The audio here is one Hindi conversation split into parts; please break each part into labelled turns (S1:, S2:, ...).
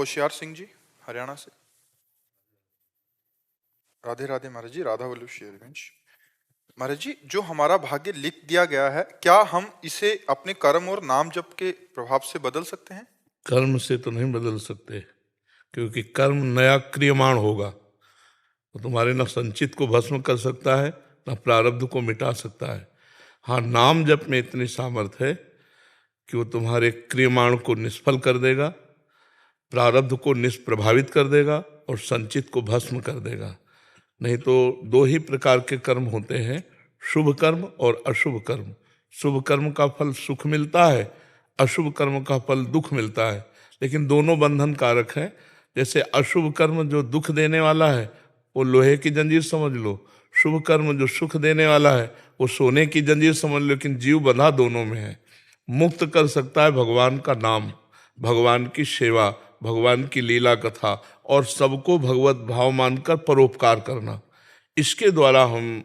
S1: होशियार सिंह जी हरियाणा से। राधे राधे महाराज जी। राधा वल्लभ श्री हरिवंश। महाराज जी, जो हमारा भाग्य लिख दिया गया है, क्या हम इसे अपने कर्म और नाम जप के प्रभाव से बदल सकते हैं?
S2: कर्म से तो नहीं बदल सकते, क्योंकि कर्म नया क्रियमाण होगा। तो तुम्हारे न संचित को भस्म कर सकता है, न प्रारब्ध को मिटा सकता है। हाँ, नाम जप में इतनी सामर्थ्य है कि वो तुम्हारे क्रियमाण को निष्फल कर देगा, प्रारब्ध को निष्प्रभावित कर देगा और संचित को भस्म कर देगा। नहीं तो दो ही प्रकार के कर्म होते हैं, शुभ कर्म और अशुभ कर्म। शुभ कर्म का फल सुख मिलता है, अशुभ कर्म का फल दुख मिलता है, लेकिन दोनों बंधन कारक हैं। जैसे अशुभ कर्म जो दुख देने वाला है वो लोहे की जंजीर समझ लो, शुभ कर्म जो सुख देने वाला है वो सोने की जंजीर समझ लो, लेकिन जीव बंधा दोनों में है। मुक्त कर सकता है भगवान का नाम, भगवान की सेवा, भगवान की लीला कथा और सबको भगवत भाव मानकर परोपकार करना। इसके द्वारा हम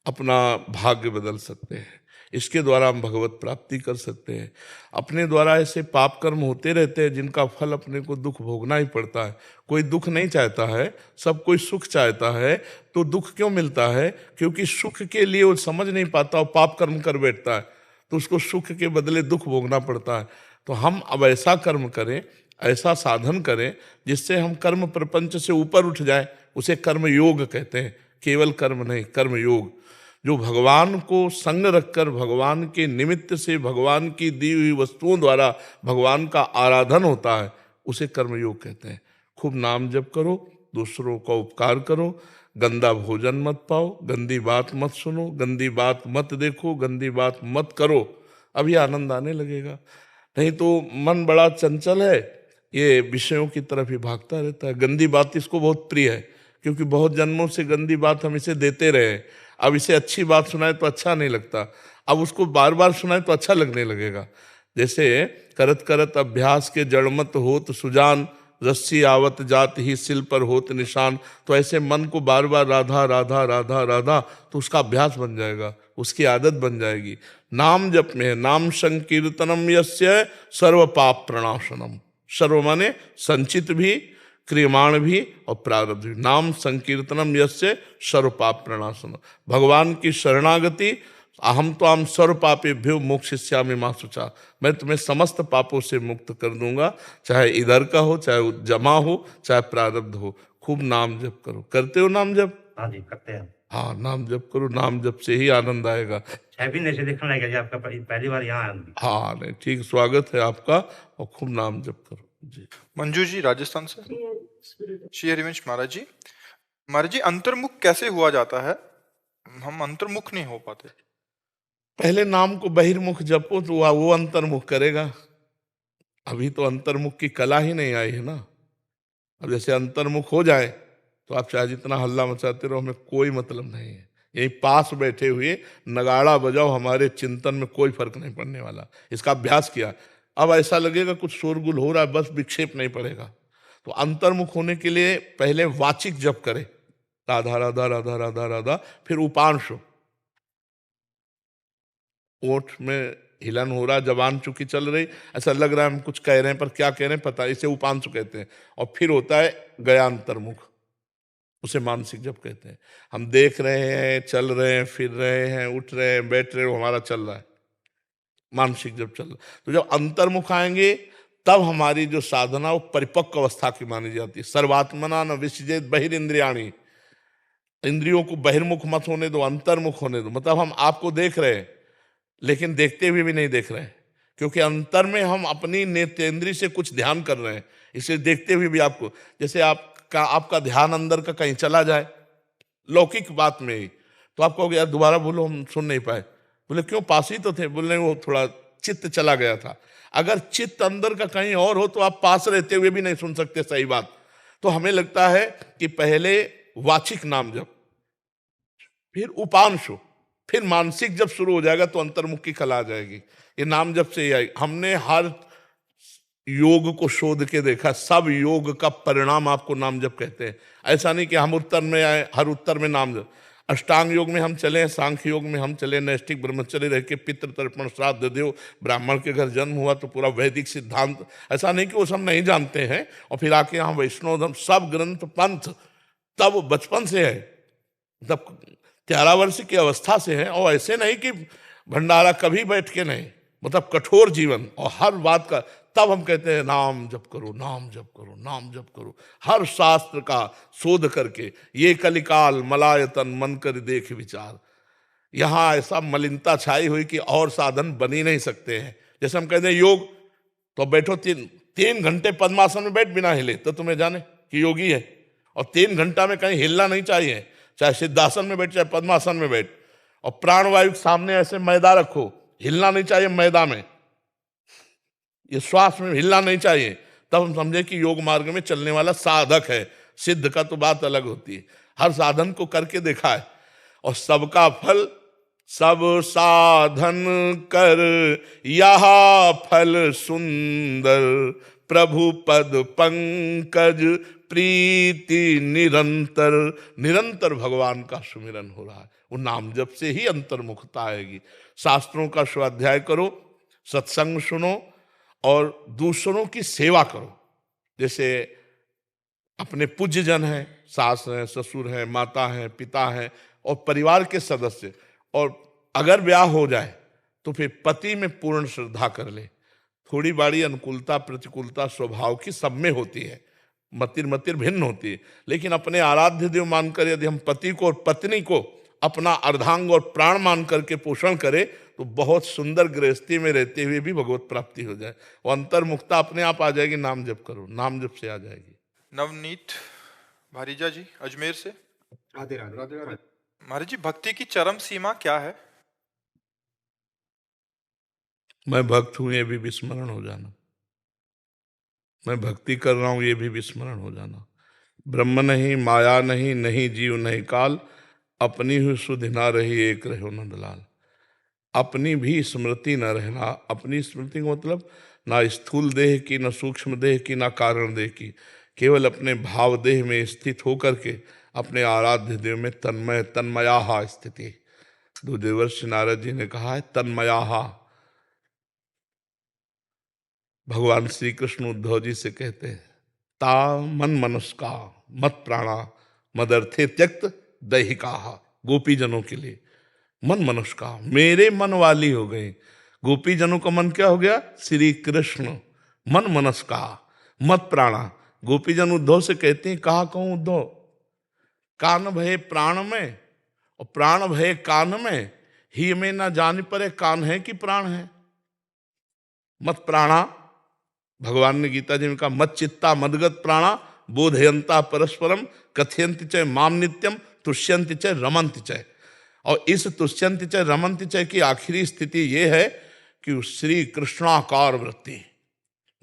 S2: अपना भाग्य बदल सकते हैं, इसके द्वारा हम भगवत प्राप्ति कर सकते हैं। अपने द्वारा ऐसे पाप कर्म होते रहते हैं जिनका फल अपने को दुख भोगना ही पड़ता है। कोई दुख नहीं चाहता है, सब कोई सुख चाहता है। तो दुख क्यों मिलता है? क्योंकि सुख के लिए वो समझ नहीं पाता, वो पाप कर्म कर बैठता है, तो उसको सुख के बदले दुख भोगना पड़ता है। तो हम अब ऐसा कर्म करें, ऐसा साधन करें जिससे हम कर्म प्रपंच से ऊपर उठ जाए। उसे कर्म योग कहते हैं, केवल कर्म नहीं, कर्म योग। जो भगवान को संग रखकर भगवान के निमित्त से भगवान की दी हुई वस्तुओं द्वारा भगवान का आराधन होता है, उसे कर्म योग कहते हैं। खूब नाम जप करो, दूसरों का उपकार करो, गंदा भोजन मत पाओ, गंदी बात मत सुनो, गंदी बात मत देखो, गंदी बात मत करो, अभी आनंद आने लगेगा। नहीं तो मन बड़ा चंचल है, ये विषयों की तरफ ही भागता रहता है। गंदी बात इसको बहुत प्रिय है, क्योंकि बहुत जन्मों से गंदी बात हम इसे देते रहे। अब इसे अच्छी बात सुनाए तो अच्छा नहीं लगता, अब उसको बार बार सुनाए तो अच्छा लगने लगेगा। जैसे करत करत अभ्यास के जड़मत होत सुजान, रस्सी आवत जात ही सिल पर होत निशान। तो ऐसे मन को बार बार राधा राधा राधा राधा, तो उसका अभ्यास बन जाएगा, उसकी आदत बन जाएगी। नाम जप में है, नाम संकीर्तनम यस्य सर्व पाप प्रणाशनम। सर्व माने संचित भी, क्रियमाण भी और प्रारब्ध भी। नाम संकीर्तनम यस्य सर्व पाप प्रणाशनम। भगवान की शरणागति, अहम तो आम सर्व पापेभ्यो मोक्षयिष्यामि मा शुचा। मैं तुम्हें समस्त पापों से मुक्त कर दूंगा, चाहे इधर का हो, चाहे जमा हो, चाहे प्रारब्ध हो। खूब नाम जप करो। करते हो नाम जप?
S3: हाँ जी, करते हैं।
S2: हाँ, नाम जप करो, नाम जप से ही आनंद आएगा।
S3: छवि से देखने लगे जी, आपका पहली बार यहाँ आया।
S2: हाँ नहीं, ठीक, स्वागत है आपका, और खूब नाम जप करो जी।
S1: मंजू जी राजस्थान से। श्री हरिवंश महाराज जी। महाराज जी, अंतर्मुख कैसे हुआ जाता है? हम अंतर्मुख नहीं हो पाते।
S2: पहले नाम को बहिर्मुख जपो तो वो अंतर्मुख करेगा। अभी तो अंतर्मुख की कला ही नहीं आई है ना। अब जैसे अंतर्मुख हो जाए तो आप चाहे जितना हल्ला मचाते रहो, हमें कोई मतलब नहीं है। यही पास बैठे हुए नगाड़ा बजाओ, हमारे चिंतन में कोई फर्क नहीं पड़ने वाला। इसका अभ्यास किया, अब ऐसा लगेगा कुछ शोरगुल हो रहा है, बस विक्षेप नहीं पड़ेगा। तो अंतर्मुख होने के लिए पहले वाचिक जप करे, राधा राधा राधा राधा राधा, फिर उपांश, ओठ में हिलन हो रहा, जबान चुकी चल रही, ऐसा लग रहा है हम कुछ कह रहे हैं पर क्या कह रहे हैं पता, इसे उपांशु कहते हैं। और फिर होता है गयांतर्मुख, उसे मानसिक जप कहते हैं। हम देख रहे हैं, चल रहे हैं, फिर रहे हैं, उठ रहे हैं, बैठ रहे हैं, हमारा चल रहा है, मानसिक जप चल रहा है। तो जब अंतर्मुख आएंगे तब हमारी जो साधना वो परिपक्व अवस्था की मानी जाती है। सर्वात्मना न विसृजेत बहिरिंद्रियाणि, इंद्रियों को बहिर्मुख मत होने दो, अंतर्मुख होने दो। मतलब हम आपको देख रहे हैं लेकिन देखते हुए भी नहीं देख रहे हैं, क्योंकि अंतर में हम अपनी नेत्रेंद्रिय से कुछ ध्यान कर रहे हैं, इसे देखते हुए भी आपको, जैसे आपका ध्यान अंदर का कहीं चला जाए लौकिक बात में ही, तो आप कहोगे यार दोबारा बोलो, हम सुन नहीं पाए। बोले क्यों, पास ही तो थे। बोले वो थोड़ा चित्त चला गया था। अगर चित्त अंदर का कहीं और हो तो आप पास रहते हुए भी नहीं सुन सकते सही बात। तो हमें लगता है कि पहले वाचिक नाम जप, फिर उपांशु, फिर मानसिक जब शुरू हो जाएगा तो अंतर्मुख की कला आ जाएगी। ये नाम जब से ही आई। हमने हर योग को शोध के देखा, सब योग का परिणाम आपको नाम जप कहते हैं। ऐसा नहीं कि हम उत्तर में आए, हर उत्तर में नाम जप। अष्टांग योग में हम चले, सांख्य योग में हम चले, नैष्ठिक ब्रह्मचर्य रह के पितृ तर्पण श्राद्ध देव, ब्राह्मण के घर जन्म हुआ तो पूरा वैदिक सिद्धांत, ऐसा नहीं कि वो सब नहीं जानते हैं और फिर आके यहाँ वैष्णव धर्म सब ग्रंथ पंथ तब बचपन से है, तब 13 वर्ष की अवस्था से है। और ऐसे नहीं कि भंडारा कभी बैठ के नहीं, मतलब कठोर जीवन और हर बात का। तब हम कहते हैं नाम जप करो, नाम जप करो, नाम जप करो, हर शास्त्र का शोध करके। ये कलिकाल मलायतन मन कर देख विचार, यहाँ ऐसा मलिनता छाई हुई कि और साधन बन ही नहीं सकते हैं। जैसे हम कहते हैं योग, तो बैठो 3 घंटे पद्मासन में बैठ बिना हिले तो तुम्हें जाने कि योगी है। और 3 घंटा में कहीं हिलना नहीं चाहिए, चाहे सिद्धासन में बैठ चाहे पद्मासन में बैठ। और प्राणवायु सामने ऐसे मैदा रखो, हिलना नहीं चाहिए मैदा में, ये श्वास में हिलना नहीं चाहिए। तब हम समझे कि योग मार्ग में चलने वाला साधक है। सिद्ध का तो बात अलग होती है, हर साधन को करके देखा है। और सबका फल सब साधन कर, यह फल सुंदर, प्रभु पद पंकज प्रीति निरंतर। निरंतर भगवान का सुमिरन हो रहा है, वो नाम जप से ही अंतर्मुखता आएगी। शास्त्रों का स्वाध्याय करो, सत्संग सुनो और दूसरों की सेवा करो। जैसे अपने पूज्य जन हैं, सास हैं, ससुर हैं, माता हैं, पिता हैं और परिवार के सदस्य, और अगर ब्याह हो जाए तो फिर पति में पूर्ण श्रद्धा कर ले। थोड़ी बाड़ी अनुकूलता प्रतिकूलता स्वभाव की सब में होती है, मतिर भिन्न होती है, लेकिन अपने आराध्य देव मानकर यदि हम पति को और पत्नी को अपना अर्धांग और प्राण मान करके पोषण करें तो बहुत सुंदर गृहस्थी में रहते हुए भी भगवत प्राप्ति हो जाए। वो अंतर्मुक्ता अपने आप आ जाएगी। नाम जप करो, नाम जप से आ जाएगी।
S1: नवनीत भारीजा जी अजमेर से।
S4: राधे राधे।
S1: महाराज जी, भक्ति की चरम सीमा क्या है?
S2: मैं भक्त हूं ये भी विस्मरण हो जाना, मैं भक्ति कर रहा हूं ये भी विस्मरण हो जाना। ब्रह्म नहीं, माया नहीं, नहीं जीव नहीं काल, अपनी ही सुधि ना रही एक रहो नंदलाल। अपनी भी स्मृति न रहना, अपनी स्मृति का मतलब ना स्थूल देह की, ना सूक्ष्म देह की, ना कारण देह की, केवल अपने भाव देह में स्थित होकर के अपने आराध्य देव में तन्मयाहा स्थिति। दो देवर्षि नारद जी ने कहा है तन्मयाहा। भगवान श्री कृष्ण उद्धव जी से कहते हैं ता मन मनुष्का मत प्राणा मदर्थे त्यक्त दैहिका। गोपी जनों के लिए मन मनुष्य का, मेरे मन वाली हो गई। गोपी जनों का मन क्या हो गया? श्री कृष्ण। मन मनस का मत प्राणा। गोपी जन उद्धव से कहते हैं कहा कहूं उद्धव, कान भय प्राण में और प्राण भय कान में, ही में ना जान परे कान है कि प्राण है। मत प्राणा, भगवान ने गीता जी में कहा मत चित्ता मदगत प्राणा बोधयंता परस्परम कथयंति च माम नित्यम तुष्यंति च रमंति च। और इस तुष्यंति च रमंति च की आखिरी स्थिति यह है कि श्री कृष्णाकार वृत्ति,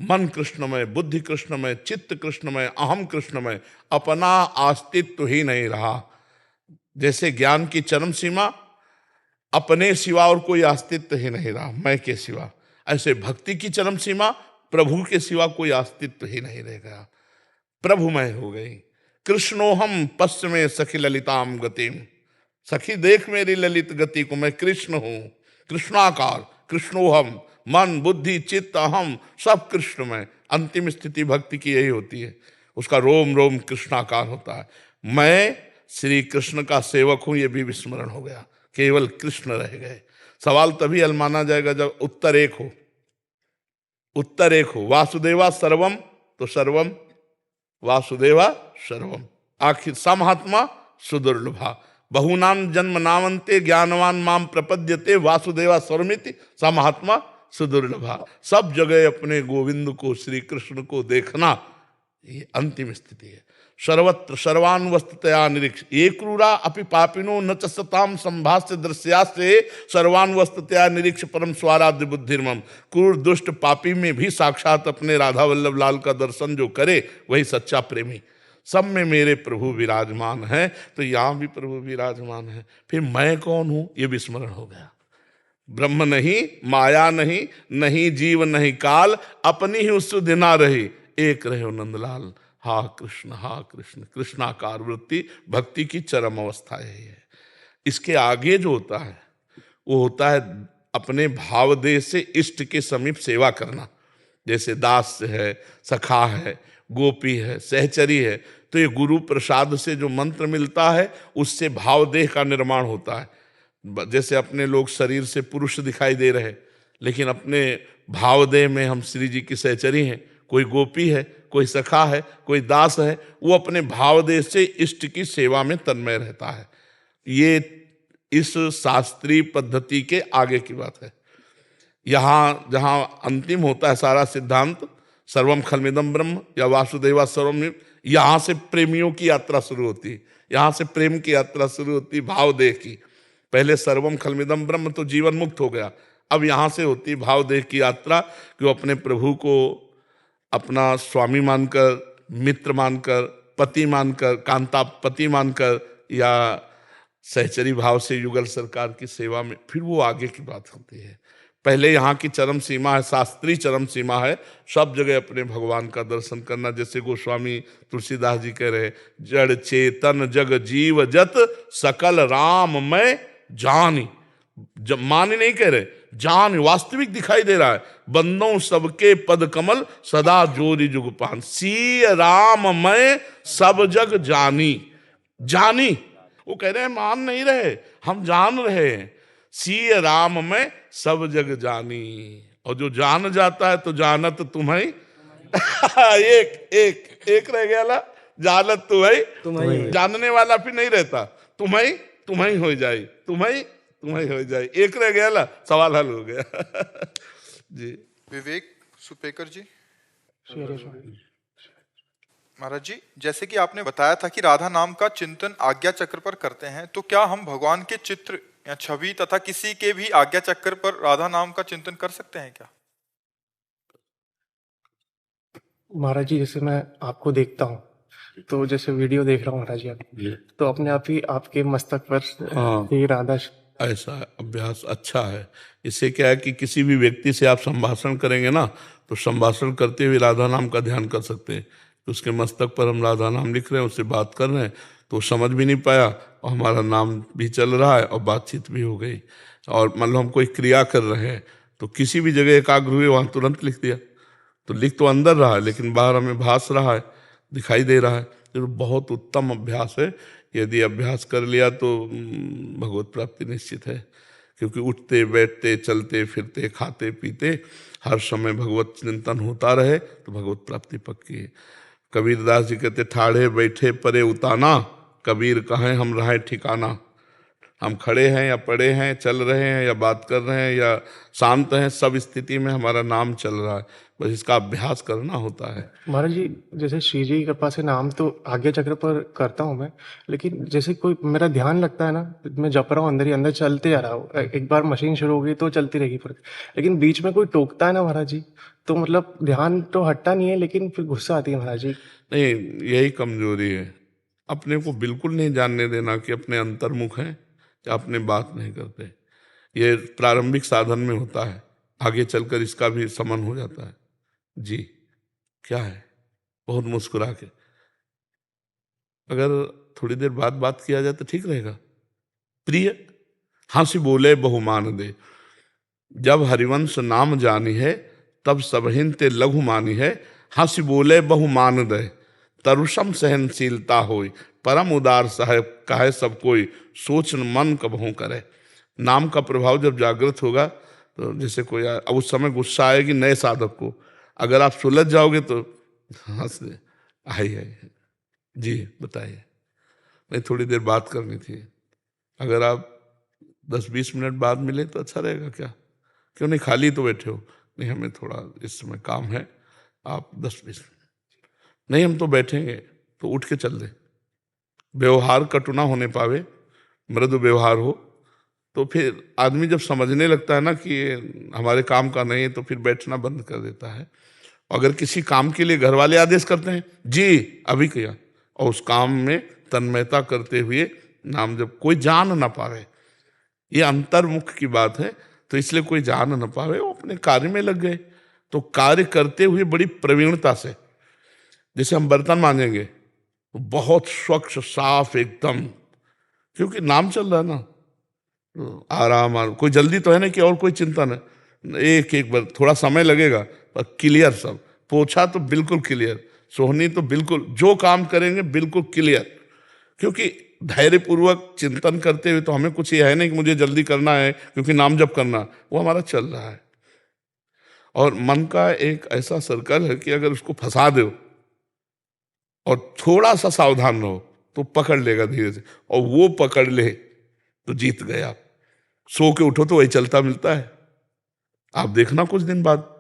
S2: मन कृष्णमय, बुद्धि कृष्णमय, चित्त कृष्णमय, अहम कृष्णमय, अपना अस्तित्व ही नहीं रहा। जैसे ज्ञान की चरम सीमा अपने सिवा और कोई अस्तित्व ही नहीं रहा, मैं के सिवा, ऐसे भक्ति की चरम सीमा प्रभु के सिवा कोई अस्तित्व ही नहीं रह गया। प्रभुमय हो गई। कृष्णोहम पश्चिमे सखी ललिताम गतिम। सखी देख मेरी ललित गति को, मैं कृष्ण हूं, कृष्णाकार, कृष्णोहम, मन बुद्धि चित्त अहम सब कृष्णमय। अंतिम स्थिति भक्ति की यही होती है, उसका रोम रोम कृष्णाकार होता है। मैं श्री कृष्ण का सेवक हूं, यह भी विस्मरण हो गया, केवल कृष्ण रह गए। सवाल तभी हल माना जाएगा जब उत्तर एक हो। उत्तर एक हो, वासुदेवा सर्वम तो सर्वम वासुदेवा सर्वम। आखिर समहात्मा सुदुर्लभा, बहुनाम जन्म नामंते ज्ञानवान माम प्रपद्यते वासुदेवा सर्वमिति समहात्मा सुदुर्लभा। सब जगह अपने गोविंद को, श्री कृष्ण को देखना, ये अंतिम स्थिति है। सर्वत्र सर्वान वस्तुतया निरीक्ष एक क्रूरा अपि पापिनो न च सताम संभाष्य दृश्यास्ते सर्वान वस्तुतया निरीक्ष परम स्वाराध्य बुद्धिर्मम। क्रूर दुष्ट पापी में भी साक्षात अपने राधा वल्लभ लाल का दर्शन जो करे वही सच्चा प्रेमी। सब में मेरे प्रभु विराजमान है, तो यहाँ भी प्रभु विराजमान है। फिर मैं कौन हूं ये विस्मरण हो गया। ब्रह्म नहीं, माया नहीं, नहीं जीव नहीं काल, अपनी ही सुधि ना रही एक रहे नंदलाल। हा कृष्ण कृष्णाकार वृत्ति भक्ति की चरम अवस्था यही है। इसके आगे जो होता है वो होता है अपने भावदेह से इष्ट के समीप सेवा करना। जैसे दास है, सखा है, गोपी है, सहचरी है, तो ये गुरु प्रसाद से जो मंत्र मिलता है उससे भावदेह का निर्माण होता है। जैसे अपने लोग शरीर से पुरुष दिखाई दे रहे, लेकिन अपने भावदेह में हम श्री जी की सहचरी हैं, कोई गोपी है, कोई सखा है, कोई दास है, वो अपने भावदेह से इष्ट की सेवा में तन्मय रहता है। ये इस शास्त्रीय पद्धति के आगे की बात है। यहाँ जहाँ अंतिम होता है सारा सिद्धांत, सर्वम खलमिदम ब्रह्म या वासुदेवा सर्वम, यहाँ से प्रेमियों की यात्रा शुरू होती है। यहाँ से प्रेम की यात्रा शुरू होती है भावदेह की। पहले सर्वम खलमिदम ब्रह्म तो जीवन मुक्त हो गया, अब यहाँ से होती है भावदेह की यात्रा कि वो अपने प्रभु को अपना स्वामी मानकर, मित्र मानकर, पति मानकर, कांता पति मानकर, या सहचरी भाव से युगल सरकार की सेवा में, फिर वो आगे की बात होती है। पहले यहाँ की चरम सीमा है, शास्त्रीय चरम सीमा है, सब जगह अपने भगवान का दर्शन करना। जैसे गोस्वामी तुलसीदास जी कह रहे, जड़ चेतन जग जीव जत सकल राम मैं जानी। जब मान नहीं कह रहे, जान वास्तविक दिखाई दे रहा है। बंदों सबके पद कमल सदा जोरी जुगपान, सी राम मैं सब जग जानी। जानी, वो कह रहे हैं मान नहीं रहे, हम जान रहे हैं। सी राम में सब जग जानी, और जो जान जाता है तो जानत तुम्हें एक एक एक रह गया ला, जानत तुम्हें, जानने वाला फिर नहीं रहता, तुम्हें तुम्हें हो जाए, तुम्हें तुम्हें हो जाए, एक रह गया ला, सवाल हल हो गया। जी
S1: विवेक सुपेकर जी। महाराज जी, जैसे कि आपने बताया था कि राधा नाम का चिंतन आज्ञा चक्र पर करते हैं, तो क्या हम भगवान के चित्र या छवि तथा किसी के भी आज्ञा चक्र पर राधा नाम का चिंतन कर सकते हैं क्या?
S4: महाराज जी, जैसे मैं आपको देखता हूँ, तो जैसे वीडियो देख रहा हूँ महाराज जी आप, तो अपने आप ही आपके मस्तक पर ये राधा
S2: ऐसा अभ्यास अच्छा है। इससे क्या है कि किसी भी व्यक्ति से आप संभाषण करेंगे ना, तो संभाषण करते हुए राधा नाम का ध्यान कर सकते हैं। तो उसके मस्तक पर हम राधा नाम लिख रहे हैं, उससे बात कर रहे हैं, तो समझ भी नहीं पाया और हमारा नाम भी चल रहा है और बातचीत भी हो गई। और मतलब हम कोई क्रिया कर रहे हैं तो किसी भी जगह एकाग्र हुए, वहाँ तुरंत लिख दिया, तो लिख तो अंदर रहा है लेकिन बाहर हमें भास रहा है, दिखाई दे रहा है। तो बहुत उत्तम अभ्यास है। यदि अभ्यास कर लिया तो भगवत प्राप्ति निश्चित है, क्योंकि उठते बैठते चलते फिरते खाते पीते हर समय भगवत चिंतन होता रहे तो भगवत प्राप्ति पक्की है। कबीरदास जी कहते, ठाड़े बैठे परे उताना, कबीर कहें हम रहे ठिकाना। हम खड़े हैं या पड़े हैं, चल रहे हैं या बात कर रहे हैं या शांत हैं, सब स्थिति में हमारा नाम चल रहा है, बस इसका अभ्यास करना होता है।
S4: महाराज जी, जैसे श्री जी की कृपा से नाम तो आज्ञा चक्र पर करता हूँ मैं, लेकिन जैसे कोई मेरा ध्यान लगता है ना, मैं जप रहा हूँ, अंदर ही अंदर चलते जा रहा हूँ। एक बार मशीन शुरू हो गई तो चलती रहेगी फिर, लेकिन बीच में कोई टोकता है ना महाराज जी, तो मतलब ध्यान तो हटता नहीं है, लेकिन फिर गुस्सा आती है महाराज जी।
S2: नहीं, यही कमजोरी है, अपने को बिल्कुल नहीं जानने देना कि अपने अंतर्मुख हैं या अपने बात नहीं करते। ये प्रारंभिक साधन में होता है, आगे चलकर इसका भी समन हो जाता है। जी क्या है, बहुत मुस्कुरा के अगर थोड़ी देर बाद बात किया जाए तो ठीक रहेगा। प्रिय हंसी बोले बहुमान दे, जब हरिवंश नाम जानी है तब सबहिन ते लघु मानी है। हंसी बोले बहुमान दे, तरुषम सहनशीलता होय, परम उदार साहेब कहे सब कोई, सोच मन कबहू करे। नाम का प्रभाव जब जागृत होगा तो जैसे कोई अब उस समय गुस्सा आएगी नए साधक को, अगर आप सुलझ जाओगे तो हंस दे, आइए जी बताइए, नहीं थोड़ी देर बात करनी थी, अगर आप 10-20 मिनट बाद मिले तो अच्छा रहेगा क्या? क्यों नहीं, खाली तो बैठे हो? नहीं, हमें थोड़ा इस समय काम है, आप 10-20 मिनट। नहीं, हम तो बैठेंगे, तो उठ के चल दे। व्यवहार कटु ना होने पावे, मृदु व्यवहार हो, तो फिर आदमी जब समझने लगता है ना कि हमारे काम का नहीं है, तो फिर बैठना बंद कर देता है। अगर किसी काम के लिए घर वाले आदेश करते हैं, जी अभी किया, और उस काम में तन्मयता करते हुए नाम जब कोई जान ना पावे, ये अंतर्मुख की बात है, तो इसलिए कोई जान न पावे, वो अपने कार्य में लग गए, तो कार्य करते हुए बड़ी प्रवीणता से, जैसे हम बर्तन मांजेंगे तो बहुत स्वच्छ साफ एकदम, क्योंकि नाम चल रहा है ना, कोई जल्दी तो है नहीं कि और कोई चिंता नहीं, एक एक बार थोड़ा समय लगेगा पर क्लियर सब। पोछा तो बिल्कुल क्लियर, सोहनी तो बिल्कुल, जो काम करेंगे बिल्कुल क्लियर, क्योंकि धैर्यपूर्वक चिंतन करते हुए तो हमें कुछ ये है नहीं कि मुझे जल्दी करना है क्योंकि नाम जप करना, वो हमारा चल रहा है। और मन का एक ऐसा सर्कल है कि अगर उसको फंसा दो और थोड़ा सा सावधान रहो तो पकड़ लेगा धीरे से, और वो पकड़ ले तो जीत गए आप। सो के उठो तो वही चलता मिलता है। आप देखना कुछ दिन बाद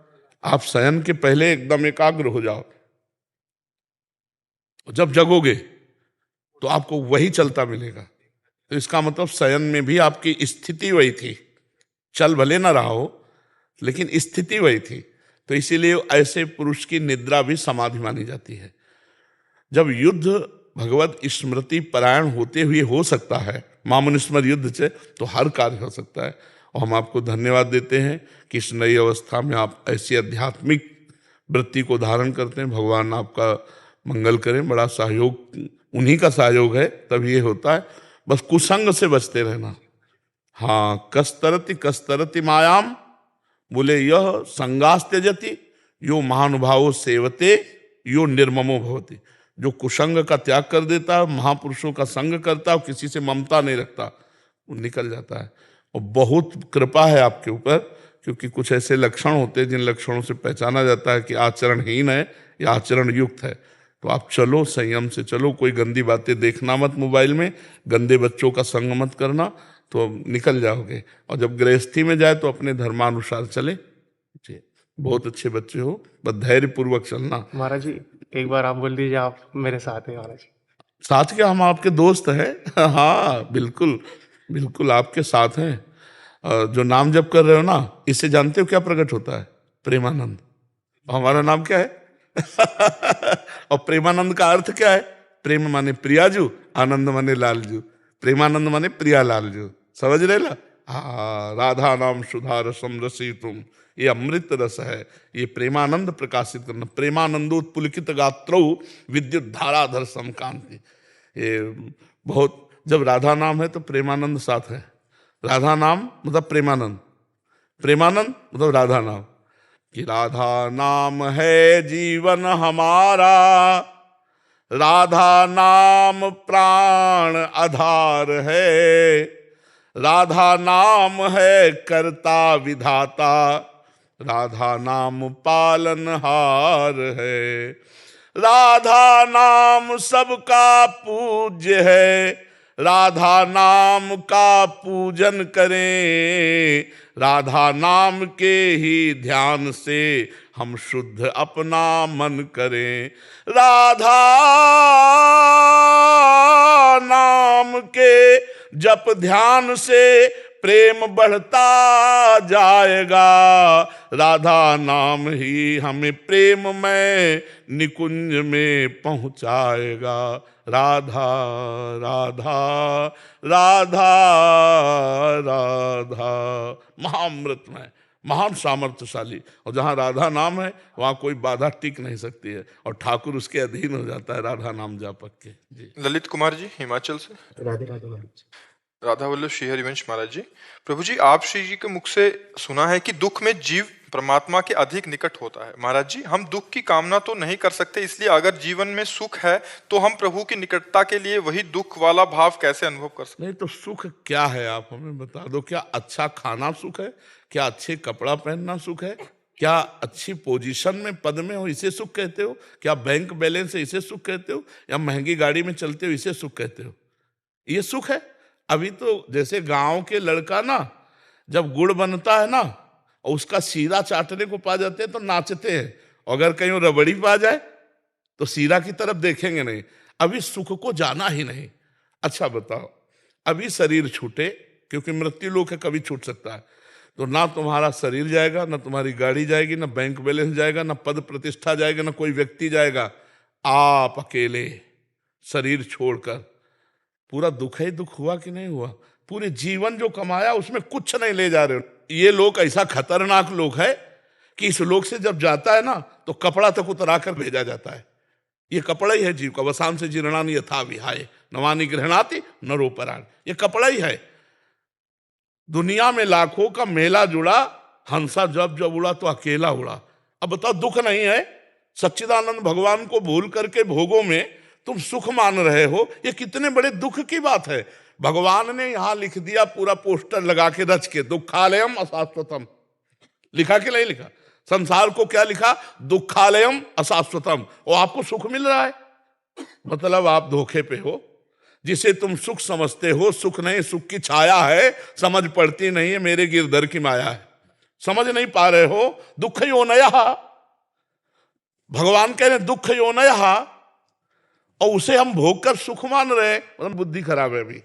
S2: आप शयन के पहले एकदम एकाग्र हो जाओ, जब जगोगे तो आपको वही चलता मिलेगा। तो इसका मतलब शयन में भी आपकी स्थिति वही थी, चल भले ना रहा हो लेकिन स्थिति वही थी। तो इसीलिए ऐसे पुरुष की निद्रा भी समाधि मानी जाती है। जब युद्ध भगवत स्मृति परायण होते हुए हो सकता है, मामुनिस्मर युद्ध से, तो हर कार्य हो सकता है। और हम आपको धन्यवाद देते हैं कि इस नई अवस्था में आप ऐसी आध्यात्मिक वृत्ति को धारण करते हैं। भगवान आपका मंगल करें। बड़ा सहयोग उन्हीं का सहयोग है, तब ये होता है। बस कुसंग से बचते रहना। हाँ, कस्तरति मायाम, बोले यह संगास त्यजति यो महानुभावो सेवते यो निर्ममो भवति। जो कुसंग का त्याग कर देता है, महापुरुषों का संग करता है, किसी से ममता नहीं रखता, वो निकल जाता है। और बहुत कृपा है आपके ऊपर, क्योंकि कुछ ऐसे लक्षण होते हैं जिन लक्षणों से पहचाना जाता है कि आचरणहीन है या आचरण युक्त है। तो आप चलो, संयम से चलो, कोई गंदी बातें देखना मत, मोबाइल में गंदे बच्चों का संग मत करना, तो निकल जाओगे। और जब गृहस्थी में जाए तो अपने धर्मानुसार चले। जी, बहुत अच्छे बच्चे हो, बस धैर्य पूर्वक चलना।
S4: महाराज जी, एक बार आप बोल दीजिए आप मेरे साथ हैं महाराज जी।
S2: साथ क्या, हम आपके दोस्त हैं। हाँ बिल्कुल, बिल्कुल आपके साथ हैं। जो नाम जप कर रहे हो ना, इससे जानते हो क्या प्रकट होता है? प्रेमानंद। और हमारा नाम क्या है? और प्रेमानंद का अर्थ क्या है? प्रेम माने प्रियाजू, आनंद माने लालजू। प्रेमानंद माने प्रिया लालजू, समझ रहे ला? हाँ, राधा नाम सुधा रसम रसी तुम, ये अमृत रस है। ये प्रेमानंद प्रकाशित करना। प्रेमानंदोत्पुलकित गात्रौ विद्युत धाराधर समकांति। ये बहुत, जब राधा नाम है तो प्रेमानंद साथ है। राधा नाम मतलब प्रेमानंद, प्रेमानंद मतलब राधा नाम। कि राधा नाम है जीवन हमारा, राधा नाम प्राण आधार है, राधा नाम है कर्ता विधाता, राधा नाम पालनहार है, राधा नाम सबका पूज्य है, राधा नाम का पूजन करें, राधा नाम के ही ध्यान से हम शुद्ध अपना मन करें, राधा नाम के जप ध्यान से प्रेम बढ़ता जाएगा, राधा नाम ही हमें प्रेम में निकुंज में पहुंचाएगा। राधा राधा राधा राधा, महाअमृतमय, महान सामर्थ्यशाली। और जहाँ राधा नाम है वहाँ कोई बाधा टिक नहीं सकती है, और ठाकुर उसके अधीन हो जाता है राधा नाम जापक के। जी,
S1: ललित कुमार जी हिमाचल से।
S3: राधे राधे महाराज।
S1: राधा वल्लभ श्री हरिवंश महाराज जी, प्रभु जी, आप श्री जी के मुख से सुना है कि दुख में जीव परमात्मा के अधिक निकट होता है। महाराज जी, हम दुख की कामना तो नहीं कर सकते, इसलिए अगर जीवन में सुख है तो हम प्रभु की निकटता के लिए वही दुख वाला भाव कैसे अनुभव कर सकते?
S2: नहीं तो सुख क्या है आप हमें बता दो। क्या अच्छा खाना सुख है? क्या अच्छे कपड़ा पहनना सुख है? क्या अच्छी पोजीशन में पद में हो इसे सुख कहते हो? क्या बैंक बैलेंस है इसे सुख कहते हो? या महंगी गाड़ी में चलते हो इसे सुख कहते हो? ये सुख है? अभी तो जैसे गांव के लड़का ना, जब गुड़ बनता है ना और उसका सीरा चाटने को पा जाते हैं तो नाचते हैं, अगर कहीं रबड़ी पा जाए तो सीरा की तरफ देखेंगे नहीं। अभी सुख को जाना ही नहीं। अच्छा बताओ, अभी शरीर छूटे, क्योंकि मृत्यु लोक है, कभी छूट सकता है, तो ना तुम्हारा शरीर जाएगा, ना तुम्हारी गाड़ी जाएगी, ना बैंक बैलेंस जाएगा, ना पद प्रतिष्ठा जाएगा, ना कोई व्यक्ति जाएगा। आप अकेले शरीर छोड़कर, पूरा दुख ही दुख हुआ कि नहीं हुआ? पूरे जीवन जो कमाया उसमें कुछ नहीं ले जा रहे हो। ये लोग ऐसा खतरनाक लोग है कि इस लोग से जब जाता है ना तो कपड़ा तक उतरा कर भेजा जाता है। ये कपड़ा ही है जीव का। वसान से जीर्णानि यथा विहाय नवानि गृह्णाति नरोपराण, ये कपड़ा ही है। दुनिया में लाखों का मेला जुड़ा, हंसा जब जब उड़ा तो अकेला उड़ा। अब बताओ, दुख नहीं है? सच्चिदानंद भगवान को भूल करके भोगों में तुम सुख मान रहे हो, ये कितने बड़े दुख की बात है। भगवान ने यहां लिख दिया पूरा पोस्टर लगा के रच के, दुखालयम अशाश्वतम। लिखा कि नहीं लिखा? संसार को क्या लिखा? दुखालयम अशाश्वतम। और आपको सुख मिल रहा है, मतलब आप धोखे पे हो। जिसे तुम सुख समझते हो सुख नहीं, सुख की छाया है, समझ पड़ती नहीं है, मेरे गिरधर की माया है। समझ नहीं पा रहे हो? दुख योनयः, भगवान कह रहे दुख योनयः, और उसे हम भोग कर सुख मान रहे हैं, मतलब बुद्धि खराब है अभी।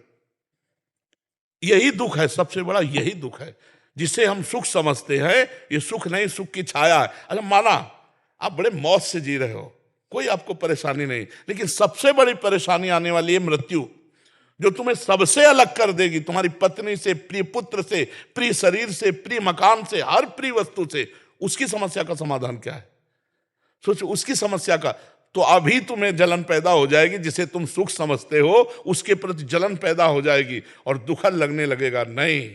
S2: यही दुख है, सबसे बड़ा यही दुख है। जिसे हम सुख समझते हैं ये सुख नहीं, सुख की छाया है। अच्छा माना आप बड़े मौज से जी रहे हो, कोई आपको परेशानी नहीं, लेकिन सबसे बड़ी परेशानी आने वाली है मृत्यु, जो तुम्हें सबसे अलग कर देगी, तुम्हारी पत्नी से, प्रिय पुत्र से, प्रिय शरीर से, प्रिय मकान से, हर प्रिय वस्तु से। उसकी समस्या का समाधान क्या है? सोचो उसकी समस्या का। तो अभी तुम्हें जलन पैदा हो जाएगी, जिसे तुम सुख समझते हो उसके प्रति जलन पैदा हो जाएगी और दुखद लगने लगेगा। नहीं,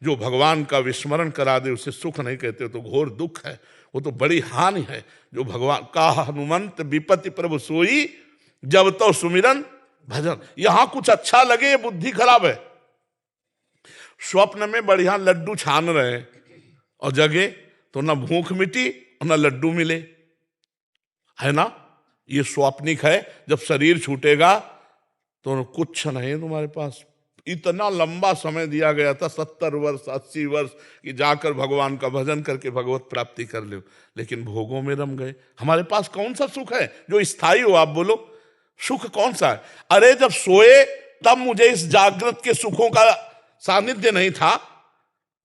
S2: जो भगवान का विस्मरण करा दे उसे सुख नहीं कहते हो, तो घोर दुख है, वो तो बड़ी हानि है। जो भगवान का हनुमंत विपत्ति प्रभु सोई, जब तो सुमिरन भजन। यहां कुछ अच्छा लगे ये बुद्धि खराब है। स्वप्न में बढ़िया लड्डू छान रहे हैं और जगे तो ना भूख मिटी और ना लड्डू मिले, है ना? ये स्वाप्निक है। जब शरीर छूटेगा तो कुछ नहीं तुम्हारे पास। इतना लंबा समय दिया गया था, 70 वर्ष 80 वर्ष, कि जाकर भगवान का भजन करके भगवत प्राप्ति कर लो, लेकिन भोगों में रम गए। हमारे पास कौन सा सुख है जो स्थायी हो? आप बोलो, सुख कौन सा है? अरे जब सोए तब मुझे इस जागृत के सुखों का सानिध्य नहीं था,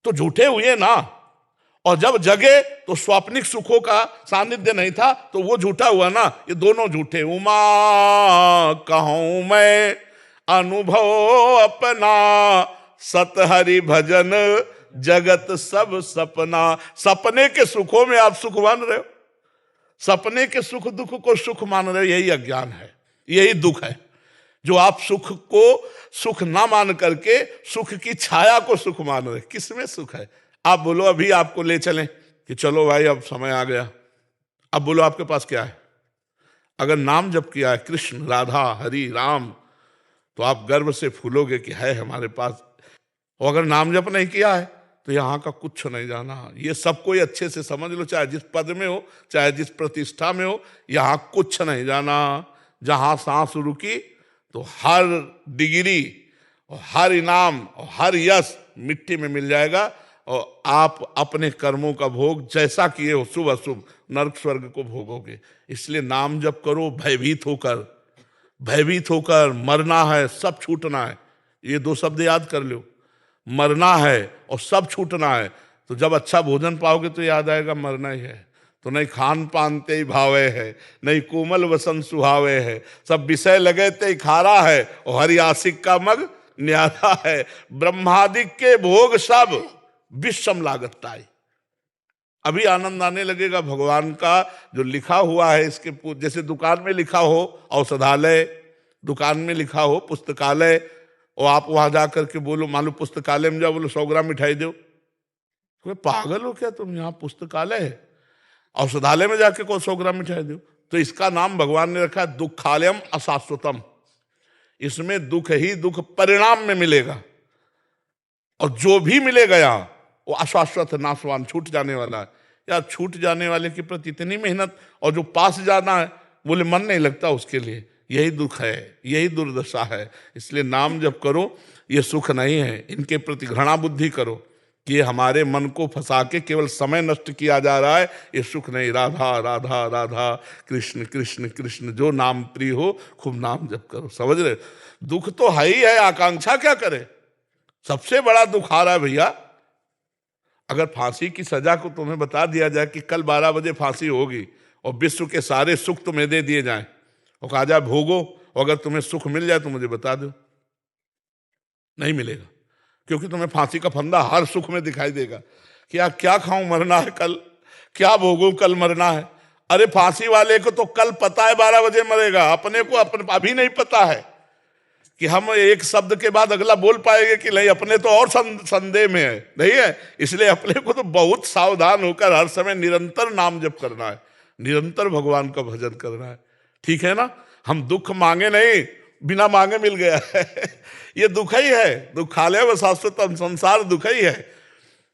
S2: तो झूठे हुए ना। और जब जगे तो स्वाप्निक सुखों का सानिध्य नहीं था, तो वो झूठा हुआ ना। ये दोनों झूठे। उमा कहूं मैं अनुभव अपना, सत हरि भजन जगत सब सपना। सपने के सुखों में आप सुख मान रहे हो, सपने के सुख दुख को सुख मान रहे हो, यही अज्ञान है, यही दुख है। जो आप सुख को सुख ना मान करके सुख की छाया को सुख मान रहे। किसमें सुख है? आप बोलो, अभी आपको ले चलें कि चलो भाई अब समय आ गया, अब बोलो आपके पास क्या है? अगर नाम जप किया है, कृष्ण राधा हरि राम, तो आप गर्व से फूलोगे कि है हमारे पास। और अगर नाम जप नहीं किया है तो यहाँ का कुछ नहीं जाना। ये सब कोई अच्छे से समझ लो, चाहे जिस पद में हो, चाहे जिस प्रतिष्ठा में हो, यहाँ कुछ नहीं जाना। जहाँ सांस रुकी तो हर डिग्री और हर इनाम और हर यश मिट्टी में मिल जाएगा, और आप अपने कर्मों का भोग जैसा किए हो, शुभ अशुभ, नरक स्वर्ग को भोगोगे। इसलिए नाम जप करो भयभीत होकर, भयभीत होकर। मरना है, सब छूटना है, ये 2 शब्द याद कर लो। मरना है और सब छूटना है। तो जब अच्छा भोजन पाओगे तो याद आएगा मरना ही है। तो नहीं खान पान ते ही भावे है, नहीं कोमल वसन सुहावे है, सब विषय लगे ते ही खारा है, और हरि आशिक का मग न्यारा है। ब्रह्मादिक के भोग सब विषम लागत ताई। अभी आनंद आने लगेगा भगवान का जो लिखा हुआ है। इसके जैसे दुकान में लिखा हो औषधालय, दुकान में लिखा हो पुस्तकालय, और आप वहां जाकर के बोलो, मान लो पुस्तकालय में जाओ, बोलो 100 ग्राम मिठाई दो, तो पागल हो क्या तुम? यहाँ पुस्तकालय है, औषधालय में जाके को 100 ग्राम मिठाई दो। तो इसका नाम भगवान ने रखा है दुखालयम अशाश्वतम। इसमें दुख ही दुख परिणाम में मिलेगा, और जो भी मिलेगा यहाँ वो अशाश्वत नाशवान, छूट जाने वाला है। यार छूट जाने वाले के प्रति इतनी मेहनत, और जो पास जाना है बोले मन नहीं लगता उसके लिए। यही दुख है, यही दुर्दशा है। इसलिए नाम जब करो, ये सुख नहीं है। इनके प्रति घृणा बुद्धि करो कि ये हमारे मन को फंसा के केवल समय नष्ट किया जा रहा है, ये सुख नहीं। राधा राधा राधा, कृष्ण कृष्ण कृष्ण, जो नाम प्रिय हो खूब नाम जप करो। समझ रहे? दुख तो है ही है, आकांक्षा क्या करे? सबसे बड़ा दुख आ रहा है भैया। अगर फांसी की सजा को तुम्हें बता दिया जाए कि कल 12 बजे फांसी होगी, और विश्व के सारे सुख तुम्हें दे दिए जाएं, और कहा जाए भोगो, और अगर तुम्हें सुख मिल जाए तो मुझे बता दो, नहीं मिलेगा। क्योंकि तुम्हें फांसी का फंदा हर सुख में दिखाई देगा कि यार क्या खाऊं, मरना है कल, क्या भोगूं, कल मरना है। अरे फांसी वाले को तो कल पता है 12 बजे मरेगा, अपने को अभी नहीं पता है कि हम एक शब्द के बाद अगला बोल पाएंगे कि नहीं, अपने तो और संदेह में है, नहीं है। इसलिए अपने को तो बहुत सावधान होकर हर समय निरंतर नाम जप करना है, निरंतर भगवान का भजन करना है, ठीक है ना। हम दुख मांगे नहीं, बिना मांगे मिल गया है ये दुख ही है, दुखालय व शाश्वतम, संसार दुख ही है।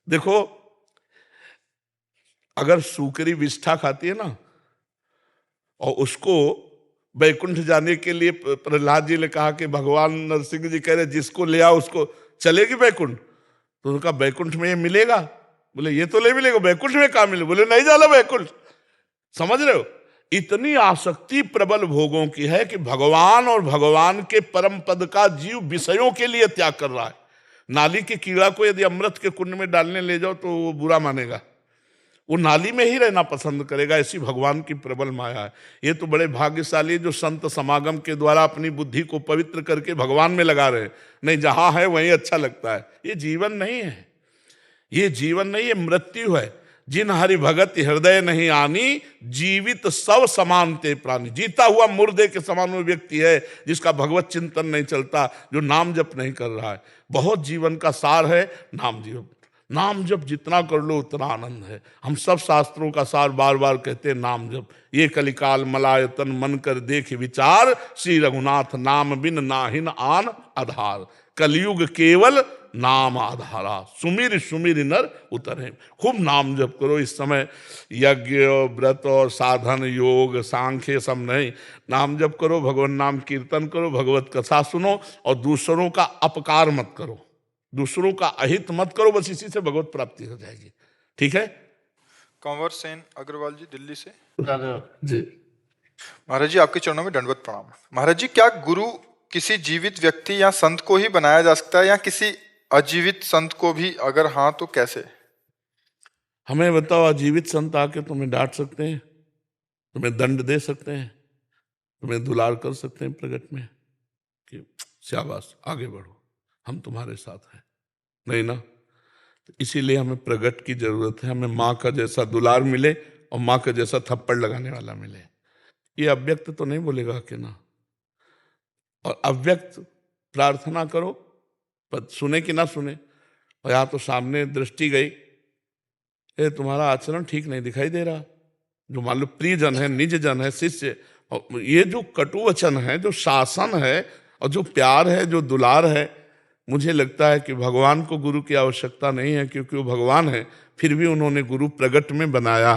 S2: देखो, अगर सूकरी विष्ठा खाती है ना, और उसको बैकुंठ जाने के लिए प्रहलाद जी ने कहा कि भगवान नरसिंह जी कह रहे जिसको ले आओ उसको चलेगी बैकुंठ, तो उनका बैकुंठ में ये मिलेगा? बोले ये तो ले मिलेगा, बैकुंठ में कहाँ मिले? बोले नहीं जाना बैकुंठ। समझ रहे हो, इतनी आसक्ति प्रबल भोगों की है कि भगवान और भगवान के परम पद का जीव विषयों के लिए त्याग कर रहा है। नाली के कीड़ा को यदि अमृत के कुंड में डालने ले जाओ तो वो बुरा मानेगा, वो नाली में ही रहना पसंद करेगा। ऐसी भगवान की प्रबल माया है। ये तो बड़े भाग्यशाली जो संत समागम के द्वारा अपनी बुद्धि को पवित्र करके भगवान में लगा रहे हैं। नहीं, जहां है वहीं अच्छा लगता है। ये जीवन नहीं है, ये जीवन नहीं है, मृत्यु है। जिन हरि भगत हृदय नहीं आनी, जीवित सब समान ते प्राणी। जीता हुआ मुर्दे के समान वो व्यक्ति है जिसका भगवत चिंतन नहीं चलता, जो नाम जप नहीं कर रहा है। बहुत जीवन का सार है नाम जप। नाम जप जितना कर लो उतना आनंद है। हम सब शास्त्रों का सार बार बार कहते हैं नाम जप। ये कलिकाल मलायतन मन कर देख विचार, श्री रघुनाथ नाम बिन नाहिन आन आधार। कलयुग केवल नाम आधारा, सुमिर सुमिर नर उतरे। खूब नाम जप करो। इस समय यज्ञ व्रत और साधन योग सांख्य सब नहीं, नाम जप करो, भगवान नाम कीर्तन करो, भगवत कथा सुनो, और दूसरों का अपकार मत करो, दूसरों का अहित मत करो। बस इसी से भगवत प्राप्ति हो जाएगी, ठीक है।
S1: कंवर सेन अग्रवाल जी, दिल्ली से।
S2: जी
S1: महाराज जी, आपके चरणों में दंडवत प्रणाम। महाराज जी, क्या गुरु किसी जीवित व्यक्ति या संत को ही बनाया जा सकता है या किसी अजीवित संत को भी? अगर हाँ तो कैसे?
S2: हमें बताओ, अजीवित संत आके तुम्हें डांट सकते हैं, तुम्हें दंड दे सकते हैं, तुम्हें दुलार कर सकते हैं प्रगट में कि शाबाश आगे बढ़ो, हम तुम्हारे साथ हैं? नहीं ना। तो इसीलिए हमें प्रगट की जरूरत है। हमें माँ का जैसा दुलार मिले और माँ का जैसा थप्पड़ लगाने वाला मिले। ये अव्यक्त तो नहीं बोलेगा कि ना, और अव्यक्त प्रार्थना करो, पर सुने कि ना सुने। और यहाँ तो सामने दृष्टि गई, ये तुम्हारा आचरण ठीक नहीं दिखाई दे रहा। जो मान लो प्रियजन है, निज जन है, शिष्य, और ये जो कटु वचन है, जो शासन है, और जो प्यार है, जो दुलार है, मुझे लगता है कि भगवान को गुरु की आवश्यकता नहीं है, क्योंकि वो भगवान है। फिर भी उन्होंने गुरु प्रगट में बनाया।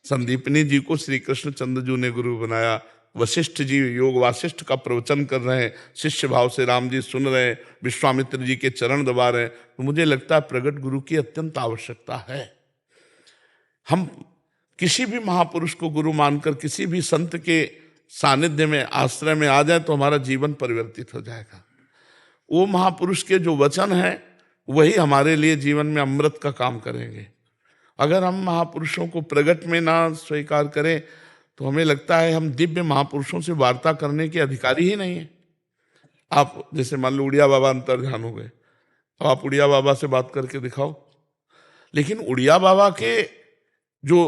S2: संदीपनी जी को श्री कृष्ण चंद्र ने गुरु बनाया। वशिष्ठ जी योग वासिष्ठ का प्रवचन कर रहे हैं, शिष्य भाव से राम जी सुन रहे हैं, विश्वामित्र जी के चरण दबा रहे हैं। तो मुझे लगता है प्रगट गुरु की अत्यंत आवश्यकता है। हम किसी भी महापुरुष को गुरु मानकर किसी भी संत के सानिध्य में, आश्रय में आ जाए तो हमारा जीवन परिवर्तित हो जाएगा। वो महापुरुष के जो वचन है वही हमारे लिए जीवन में अमृत का काम करेंगे। अगर हम महापुरुषों को प्रगट में ना स्वीकार करें तो हमें लगता है हम दिव्य महापुरुषों से वार्ता करने के अधिकारी ही नहीं है। आप जैसे मान लो उड़िया बाबा अंतर्ध्यान हो गए, अब आप उड़िया बाबा से बात करके दिखाओ। लेकिन उड़िया बाबा के जो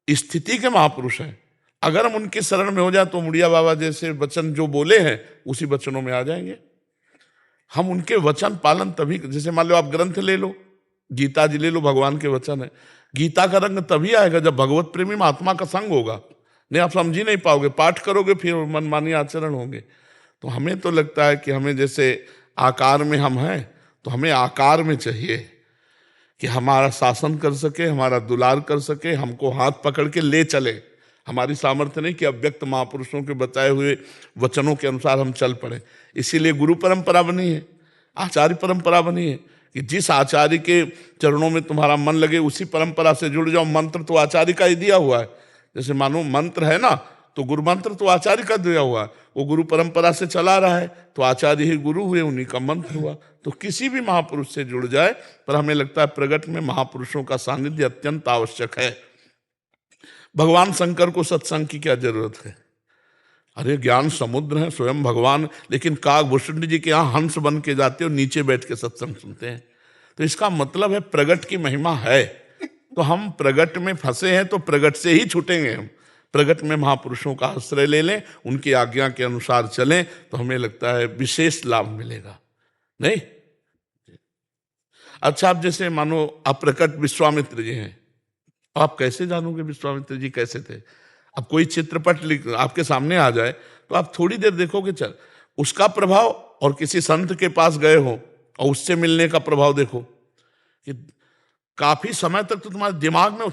S2: स्थिति के महापुरुष हैं, अगर हम उनके शरण में हो जाए तो उड़िया बाबा जैसे वचन जो बोले हैं उसी वचनों में आ जाएंगे। हम उनके वचन पालन तभी, जैसे मान लो आप ग्रंथ ले लो, गीता जी ले लो, भगवान के वचन है। गीता का रंग तभी आएगा जब भगवत प्रेमी महात्मा का संग होगा। नहीं, आप समझ ही नहीं पाओगे। पाठ करोगे फिर मनमानी आचरण होंगे। तो हमें तो लगता है कि हमें जैसे आकार में हम हैं, तो हमें आकार में चाहिए कि हमारा शासन कर सके, हमारा दुलार कर सके, हमको हाथ पकड़ के ले चले। हमारी सामर्थ्य नहीं कि अव्यक्त महापुरुषों के बताए हुए वचनों के अनुसार हम चल पड़े। इसीलिए गुरु परंपरा बनी है, आचार्य परंपरा बनी है कि जिस आचार्य के चरणों में तुम्हारा मन लगे उसी परंपरा से जुड़ जाओ। मंत्र तो आचार्य का ही दिया हुआ है। जैसे मानो मंत्र है ना, तो गुरु मंत्र तो आचार्य का दिया हुआ है, वो गुरु परंपरा से चला रहा है, तो आचार्य ही गुरु हुए, उन्हीं का मंत्र हुआ। तो किसी भी महापुरुष से जुड़ जाए, पर हमें लगता है प्रगट में महापुरुषों का सानिध्य अत्यंत आवश्यक है। भगवान शंकर को सत्संग की क्या जरूरत है? अरे ज्ञान समुद्र है स्वयं भगवान, लेकिन काकभूषण जी के यहाँ हंस बन के जाते हो, नीचे बैठ के सत्संग सुनते हैं। तो इसका मतलब है प्रगट की महिमा है। तो हम प्रगट में फंसे हैं तो प्रगट से ही छूटेंगे हम। प्रगट में महापुरुषों का आश्रय ले लें, उनकी आज्ञा के अनुसार चलें, तो हमें लगता है विशेष लाभ मिलेगा। नहीं? अच्छा, आप जैसे मानो आप प्रकट विश्वामित्र जी हैं, आप कैसे जानोगे विश्वामित्र जी कैसे थे? अब कोई चित्रपट आपके सामने आ जाए तो आप थोड़ी देर देखोगे, चल उसका प्रभाव, और किसी संत के पास गए हो और उससे मिलने का प्रभाव देखो कि काफी समय तक तो तुम्हारे दिमाग में